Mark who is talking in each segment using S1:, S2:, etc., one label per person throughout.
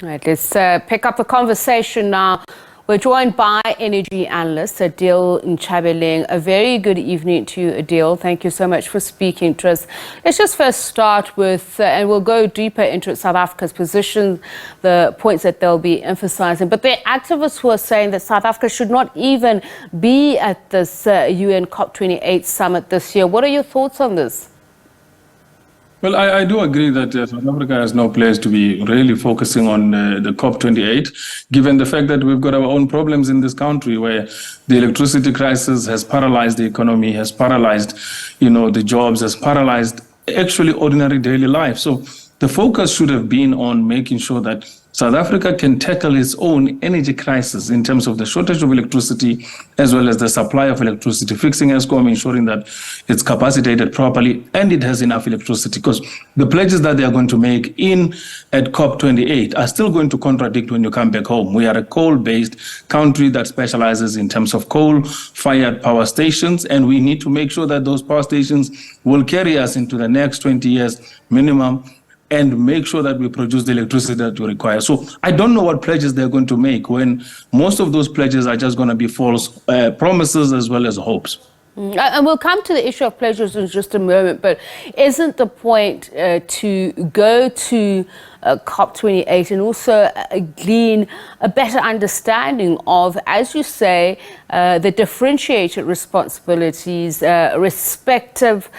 S1: Right, let's pick up the conversation now. We're joined by energy analyst Adil Nchabeleng. A very good evening to you, Adil. Thank you so much for speaking to us. Let's just first start with, and we'll go deeper into South Africa's position, the points that they'll be emphasizing. But there are activists who are saying that South Africa should not even be at this UN COP28 summit this year. What are your thoughts on this?
S2: Well, I do agree that South Africa has no place to be really focusing on the COP28, given the fact that we've got our own problems in this country where the electricity crisis has paralyzed the economy, has paralyzed, the jobs, has paralyzed actually ordinary daily life. So the focus should have been on making sure that South Africa can tackle its own energy crisis in terms of the shortage of electricity, as well as the supply of electricity, fixing Eskom, ensuring that it's capacitated properly and it has enough electricity. Because the pledges that they are going to make at COP28 are still going to contradict when you come back home. We are a coal-based country that specializes in terms of coal-fired power stations, and we need to make sure that those power stations will carry us into the next 20 years minimum, and make sure that we produce the electricity that we require. So I don't know what pledges they're going to make when most of those pledges are just going to be false promises as well as hopes.
S1: And we'll come to the issue of pledges in just a moment, but isn't the point to go to COP28 and also glean a better understanding of, as you say, the differentiated responsibilities, respective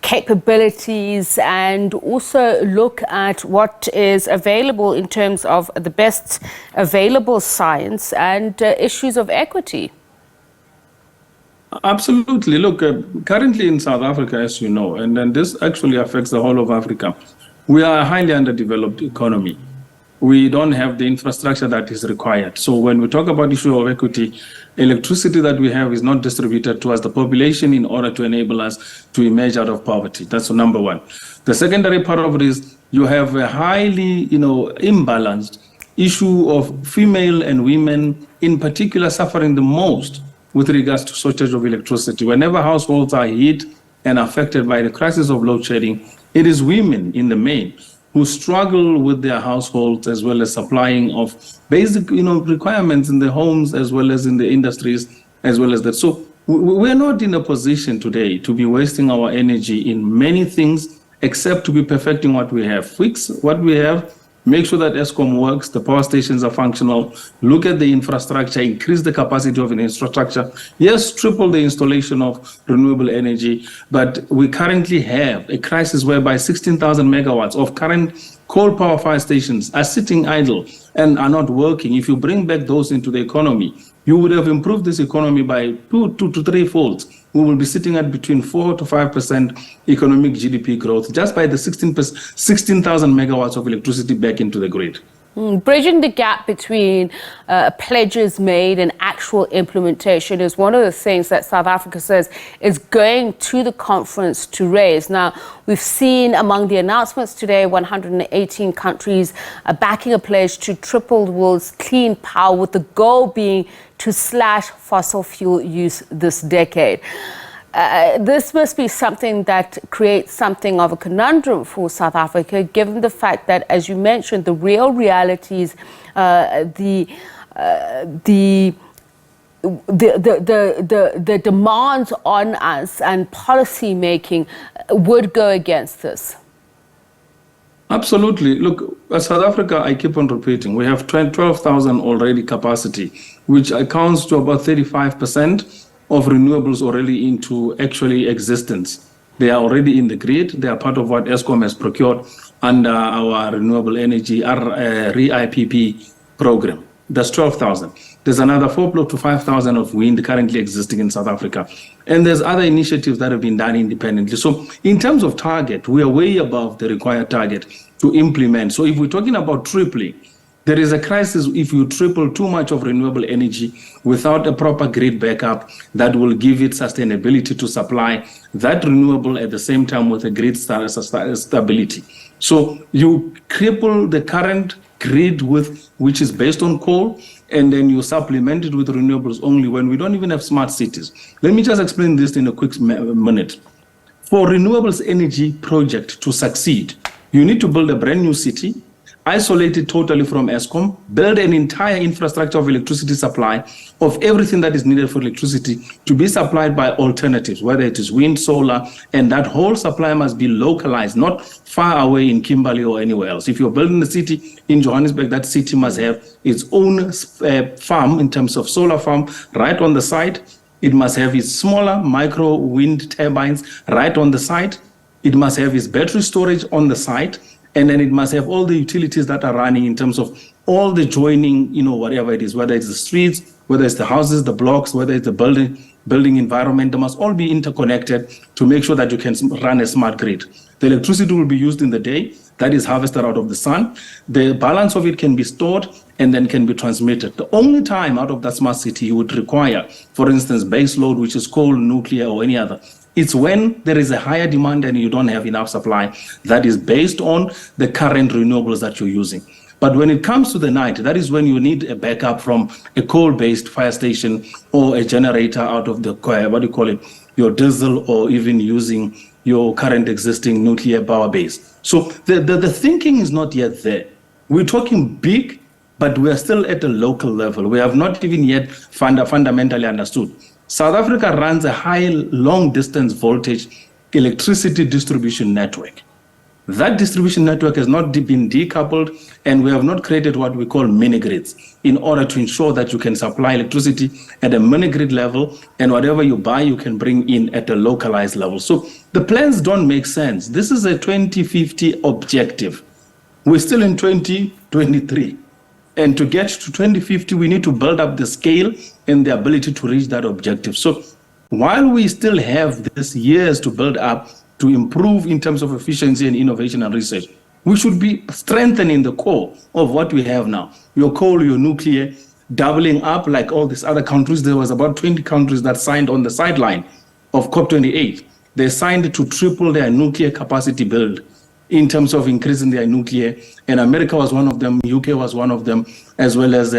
S1: capabilities, and also look at what is available in terms of the best available science and issues of equity?
S2: Absolutely. Look, currently in South Africa, as you know, and then this actually affects the whole of Africa, we are a highly underdeveloped economy. We don't have the infrastructure that is required. So when we talk about issue of equity, electricity that we have is not distributed towards the population in order to enable us to emerge out of poverty. That's number one. The secondary part of it is you have a highly, imbalanced issue of female and women in particular suffering the most with regards to shortage of electricity. Whenever households are hit and affected by the crisis of load shedding, it is women in the main who struggle with their households as well as supplying of basic, requirements in the homes as well as in the industries as well as that. So we're not in a position today to be wasting our energy in many things except to be perfecting what we have. Fix what we have, make sure that Eskom works, the power stations are functional, look at the infrastructure, increase the capacity of an infrastructure. Yes, triple the installation of renewable energy, but we currently have a crisis whereby 16,000 megawatts of current coal power fire stations are sitting idle and are not working. If you bring back those into the economy, you would have improved this economy by two to three folds. We will be sitting at between 4 to 5% economic GDP growth just by the 16,000 megawatts of electricity back into the grid.
S1: Bridging the gap between pledges made and actual implementation is one of the things that South Africa says is going to the conference to raise. Now, we've seen among the announcements today, 118 countries backing a pledge to triple the world's clean power, with the goal being to slash fossil fuel use this decade. This must be something that creates something of a conundrum for South Africa, given the fact that, as you mentioned, the real realities, the demands on us and policy making would go against this.
S2: Absolutely. Look, as South Africa, I keep on repeating, we have 12,000 already capacity, which accounts to about 35% of renewables already into actually existence. They are already in the grid. They are part of what Eskom has procured under our renewable energy REIPP program. That's 12,000. There's another 4 to 5,000 of wind currently existing in South Africa. And there's other initiatives that have been done independently. So in terms of target, we are way above the required target to implement. So if we're talking about tripling, there is a crisis if you triple too much of renewable energy without a proper grid backup that will give it sustainability to supply that renewable at the same time with a grid stability. So you cripple the current grid which is based on coal, and then you supplement it with renewables only when we don't even have smart cities. Let me just explain this in a quick minute. For renewables energy project to succeed, you need to build a brand new city, isolate it totally from Eskom, build an entire infrastructure of electricity supply of everything that is needed for electricity to be supplied by alternatives, whether it is wind, solar, and that whole supply must be localized, not far away in Kimberley or anywhere else. If you're building a city in Johannesburg, that city must have its own farm in terms of solar farm right on the site. It must have its smaller micro wind turbines right on the site. It must have its battery storage on the site. And then it must have all the utilities that are running in terms of all the joining, whatever it is, whether it's the streets, whether it's the houses, the blocks, whether it's the building environment, they must all be interconnected to make sure that you can run a smart grid. The electricity will be used in the day, that is harvested out of the sun. The balance of it can be stored and then can be transmitted. The only time out of that smart city you would require, for instance, base load, which is coal, nuclear, or any other, it's when there is a higher demand and you don't have enough supply that is based on the current renewables that you're using. But when it comes to the night, that is when you need a backup from a coal-based fire station or a generator out of the, your diesel, or even using your current existing nuclear power base. So the thinking is not yet there. We're talking big, but we are still at a local level. We have not even yet fundamentally understood. South Africa runs a high long-distance voltage electricity distribution network. That distribution network has not been decoupled, and we have not created what we call mini-grids in order to ensure that you can supply electricity at a mini-grid level, and whatever you buy, you can bring in at a localized level. So the plans don't make sense. This is a 2050 objective. We're still in 2023. And to get to 2050, we need to build up the scale and the ability to reach that objective. So while we still have this years to build up to improve in terms of efficiency and innovation and research, we should be strengthening the core of what we have now. Your coal, your nuclear, doubling up like all these other countries. There was about 20 countries that signed on the sideline of COP28. They signed to triple their nuclear capacity build in terms of increasing their nuclear. And America was one of them, UK was one of them, as well as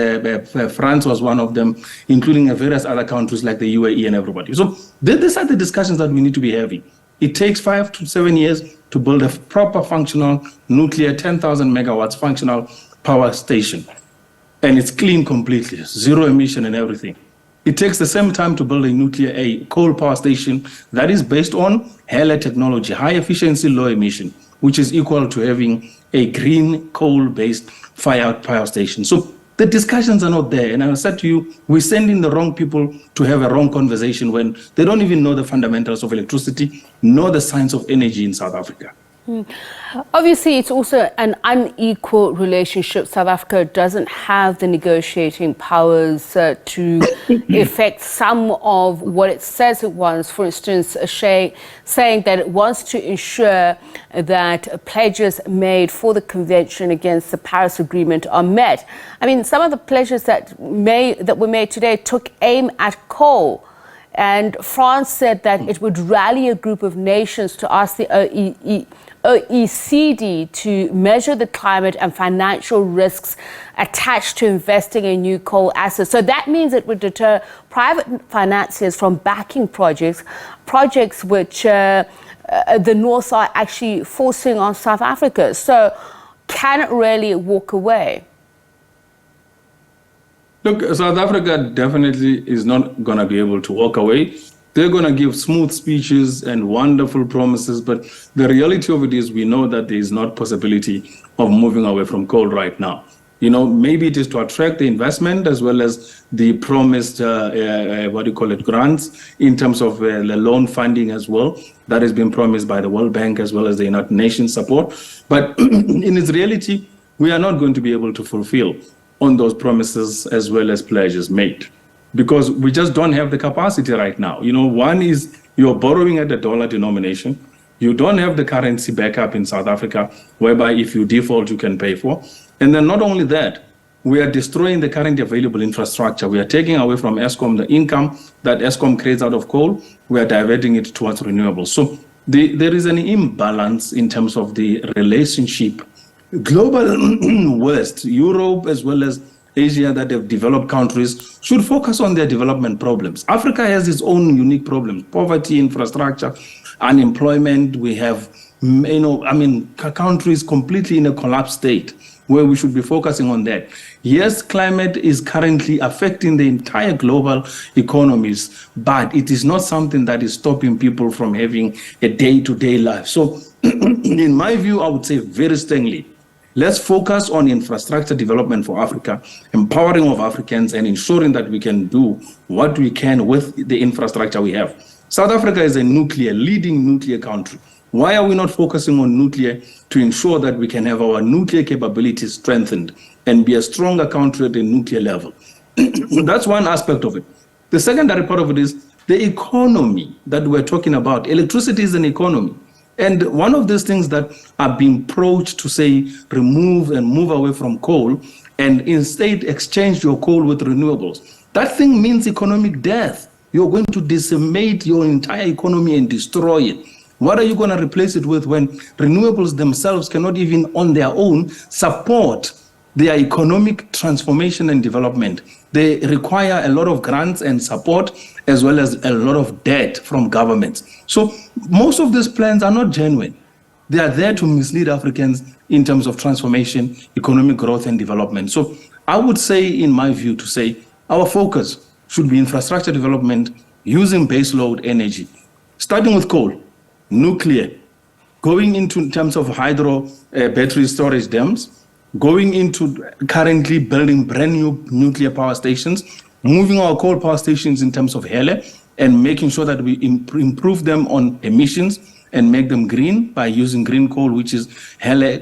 S2: France was one of them, including various other countries like the UAE and everybody. So these are the discussions that we need to be having. It takes 5 to 7 years to build a proper functional nuclear 10,000 megawatts functional power station. And it's clean completely, zero emission and everything. It takes the same time to build a coal power station that is based on HELA technology, high efficiency, low emission, which is equal to having a green coal-based power station. So the discussions are not there. And I said to you, we're sending the wrong people to have a wrong conversation when they don't even know the fundamentals of electricity, nor the science of energy in South Africa.
S1: Obviously, it's also an unequal relationship. South Africa doesn't have the negotiating powers to effect some of what it says it wants. For instance, saying that it wants to ensure that pledges made for the Convention against the Paris Agreement are met. I mean, some of the pledges that were made today took aim at coal. And France said that it would rally a group of nations to ask the OECD to measure the climate and financial risks attached to investing in new coal assets. So that means it would deter private financiers from backing projects which the North are actually forcing on South Africa. So can it really walk away?
S2: Look, South Africa definitely is not going to be able to walk away. They're going to give smooth speeches and wonderful promises, but the reality of it is we know that there is not possibility of moving away from coal right now. Maybe it is to attract the investment as well as the promised, grants in terms of the loan funding as well. That has been promised by the World Bank as well as the United Nations support. But in its reality, we are not going to be able to fulfill on those promises as well as pledges made, because we just don't have the capacity right now. One is you're borrowing at the dollar denomination. You don't have the currency backup in South Africa, whereby if you default, you can pay for. And then not only that, we are destroying the currently available infrastructure. We are taking away from Eskom the income that Eskom creates out of coal. We are diverting it towards renewables. So there is an imbalance in terms of the relationship. Global West, Europe, as well as Asia, that have developed countries should focus on their development problems. Africa has its own unique problems: poverty, infrastructure, unemployment. We have, countries completely in a collapsed state where we should be focusing on that. Yes, climate is currently affecting the entire global economies, but it is not something that is stopping people from having a day-to-day life. So in my view, I would say very strongly, let's focus on infrastructure development for Africa, empowering of Africans, and ensuring that we can do what we can with the infrastructure we have. South Africa is a leading nuclear country. Why are we not focusing on nuclear to ensure that we can have our nuclear capabilities strengthened and be a stronger country at the nuclear level? That's one aspect of it. The secondary part of it is the economy that we're talking about. Electricity is an economy. And one of those things that are being approached to say remove and move away from coal and instead exchange your coal with renewables, that thing means economic death. You're going to decimate your entire economy and destroy it. What are you going to replace it with when renewables themselves cannot even on their own support their economic transformation and development? They require a lot of grants and support as well as a lot of debt from governments. So most of these plans are not genuine. They are there to mislead Africans in terms of transformation, economic growth and development. So I would say, in my view, to say our focus should be infrastructure development using baseload energy, starting with coal, nuclear, going into in terms of hydro battery storage dams, going into currently building brand new nuclear power stations, moving our coal power stations in terms of HELE, and making sure that we improve them on emissions and make them green by using green coal, which is HELE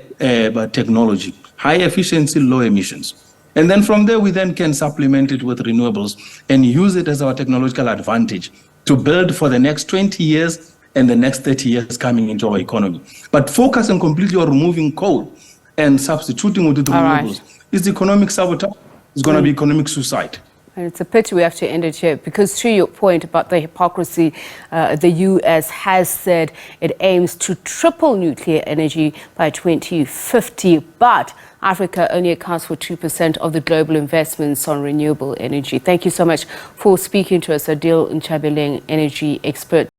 S2: technology, high efficiency, low emissions. And then from there, we then can supplement it with renewables and use it as our technological advantage to build for the next 20 years and the next 30 years coming into our economy. But focusing completely on removing coal and substituting with renewables is economic sabotage. It's going to be economic suicide.
S1: And it's a pity we have to end it here because, to your point about the hypocrisy, the US has said it aims to triple nuclear energy by 2050, but Africa only accounts for 2% of the global investments on renewable energy. Thank you so much for speaking to us, Adil Nchabeleng, energy expert.